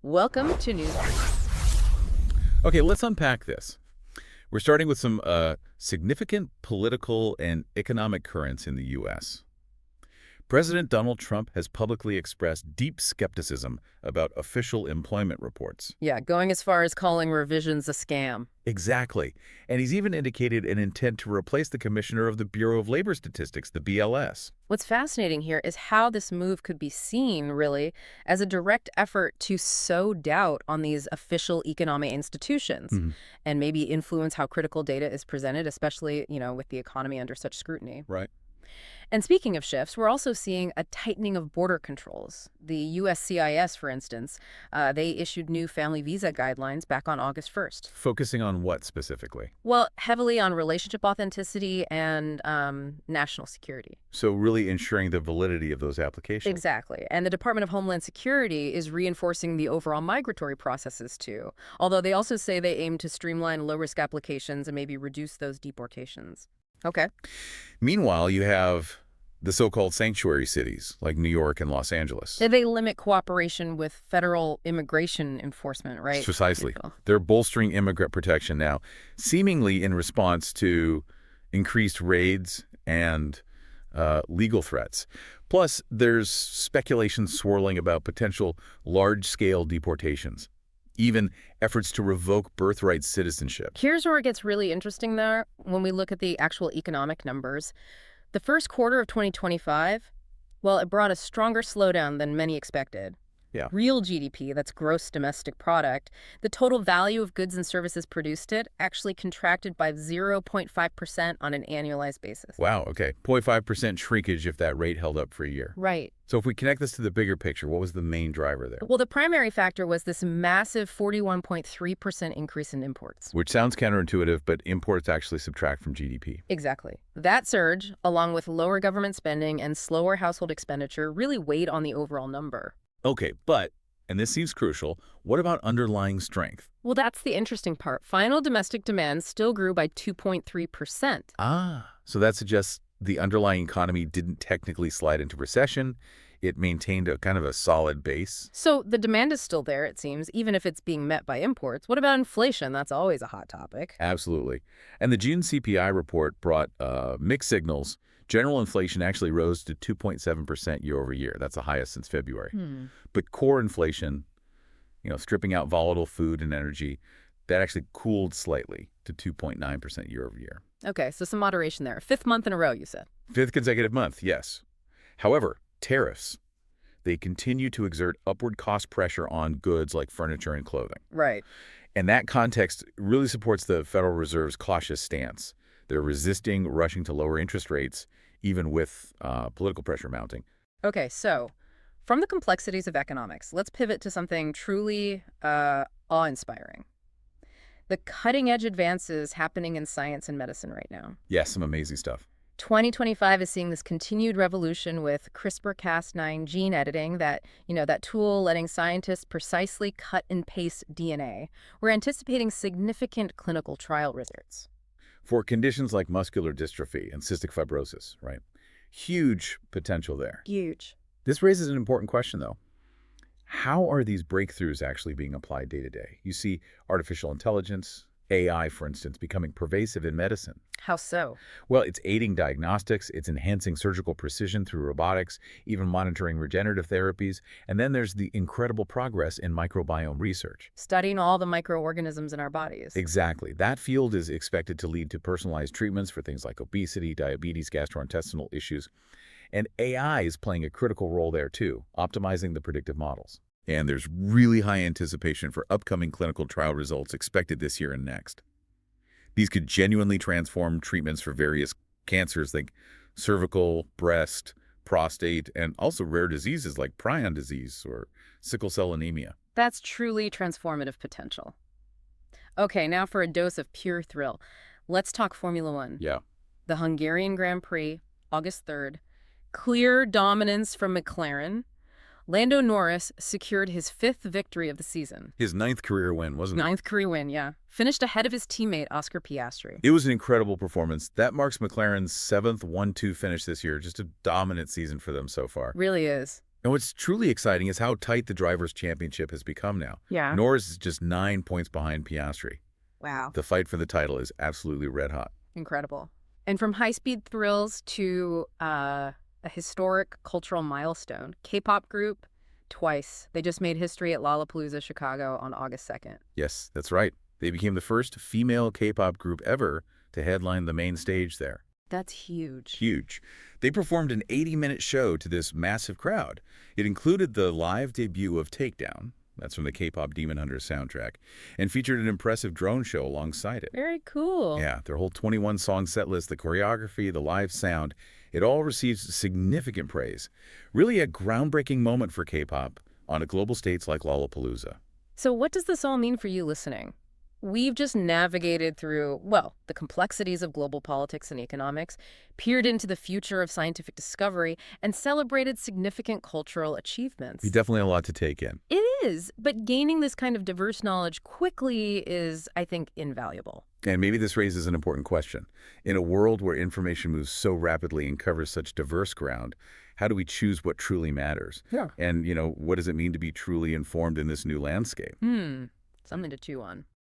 Welcome to News. Okay, let's unpack this. We're starting with some significant political and economic currents in the U.S. President Donald Trump has publicly expressed deep skepticism about official employment reports. Yeah, going as far as calling revisions a scam. Exactly. And he's even indicated an intent to replace the commissioner of the Bureau of Labor Statistics, the BLS. What's fascinating here is how this move could be seen, really, as a direct effort to sow doubt on these official economic institutions and maybe influence how critical data is presented, especially, with the economy under such scrutiny. Right. And speaking of shifts, we're also seeing a tightening of border controls. The USCIS, for instance, they issued new family visa guidelines back on August 1st. Focusing on what specifically? Well, heavily on relationship authenticity and national security. So really ensuring the validity of those applications. Exactly. And the Department of Homeland Security is reinforcing the overall migratory processes, too. Although they also say they aim to streamline low-risk applications and maybe reduce those deportations. Okay. Meanwhile, you have the so-called sanctuary cities like New York and Los Angeles. They limit cooperation with federal immigration enforcement, right? Precisely. They're bolstering immigrant protection now, seemingly in response to increased raids and legal threats. Plus, there's speculation swirling about potential large-scale deportations, even efforts to revoke birthright citizenship. Here's where it gets really interesting there when we look at the actual economic numbers. The first quarter of 2025, well, it brought a stronger slowdown than many expected. Yeah. Real GDP, that's gross domestic product, the total value of goods and services produced actually contracted by 0.5% on an annualized basis. Wow, okay. 0.5% shrinkage if that rate held up for a year. Right. So if we connect this to the bigger picture, what was the main driver there? Well, the primary factor was this massive 41.3% increase in imports. Which sounds counterintuitive, but imports actually subtract from GDP. Exactly. That surge, along with lower government spending and slower household expenditure, really weighed on the overall number. Okay, but, and this seems crucial, what about underlying strength? Well, that's the interesting part. Final domestic demand still grew by 2.3%. So that suggests the underlying economy didn't technically slide into recession. It maintained a kind of a solid base. So the demand is still there, it seems, even if it's being met by imports. What about inflation? That's always a hot topic. Absolutely. And the June CPI report brought mixed signals. General inflation actually rose to 2.7% year over year. That's the highest since February. But core inflation, stripping out volatile food and energy, that actually cooled slightly to 2.9% year over year. Okay, so some moderation there. Fifth month in a row, you said. Fifth consecutive month, yes. However, tariffs, they continue to exert upward cost pressure on goods like furniture and clothing. Right. And that context really supports the Federal Reserve's cautious stance. They're resisting rushing to lower interest rates, even with political pressure mounting. Okay, so from the complexities of economics, let's pivot to something truly awe-inspiring. The cutting-edge advances happening in science and medicine right now. Yes, some amazing stuff. 2025 is seeing this continued revolution with Crispr Cas9 gene editing, that tool letting scientists precisely cut and paste DNA. We're anticipating significant clinical trial results. For conditions like muscular dystrophy and cystic fibrosis, right? Huge potential there. Huge. This raises an important question, though. How are these breakthroughs actually being applied day to day? You see artificial intelligence, AI, for instance, becoming pervasive in medicine. How so? Well, it's aiding diagnostics, it's enhancing surgical precision through robotics, even monitoring regenerative therapies, and then there's the incredible progress in microbiome research. Studying all the microorganisms in our bodies. Exactly. That field is expected to lead to personalized treatments for things like obesity, diabetes, gastrointestinal issues, and AI is playing a critical role there too, optimizing the predictive models. And there's really high anticipation for upcoming clinical trial results expected this year and next. These could genuinely transform treatments for various cancers like cervical, breast, prostate, and also rare diseases like prion disease or sickle cell anemia. That's truly transformative potential. Okay, now for a dose of pure thrill. Let's talk Formula One. Yeah. The Hungarian Grand Prix, August 3rd. Clear dominance from McLaren. Lando Norris secured his 5th victory of the season. His 9th career win, wasn't it? 9th career win, yeah. Finished ahead of his teammate, Oscar Piastri. It was an incredible performance. That marks McLaren's 7th 1-2 finish this year. Just a dominant season for them so far. Really is. And what's truly exciting is how tight the Drivers' Championship has become now. Yeah. Norris is just 9 points behind Piastri. Wow. The fight for the title is absolutely red hot. Incredible. And from high-speed thrills to a historic cultural milestone, K-pop group Twice. They just made history at Lollapalooza Chicago on August 2nd. Yes, that's right. They became the first female K-pop group ever to headline the main stage there. That's huge. Huge. They performed an 80-minute show to this massive crowd. It included the live debut of Takedown, that's from the K-pop Demon Hunters soundtrack, and featured an impressive drone show alongside it. Very cool. Yeah, their whole 21-song set list, the choreography, the live sound, it all receives significant praise. Really a groundbreaking moment for K-pop on a global stage like Lollapalooza. So what does this all mean for you listening? We've just navigated through, well, the complexities of global politics and economics, peered into the future of scientific discovery, and celebrated significant cultural achievements. Definitely a lot to take in. It is, but gaining this kind of diverse knowledge quickly is, I think, invaluable. And maybe this raises an important question. In a world where information moves so rapidly and covers such diverse ground, how do we choose what truly matters? Yeah. And, what does it mean to be truly informed in this new landscape? Something to chew on.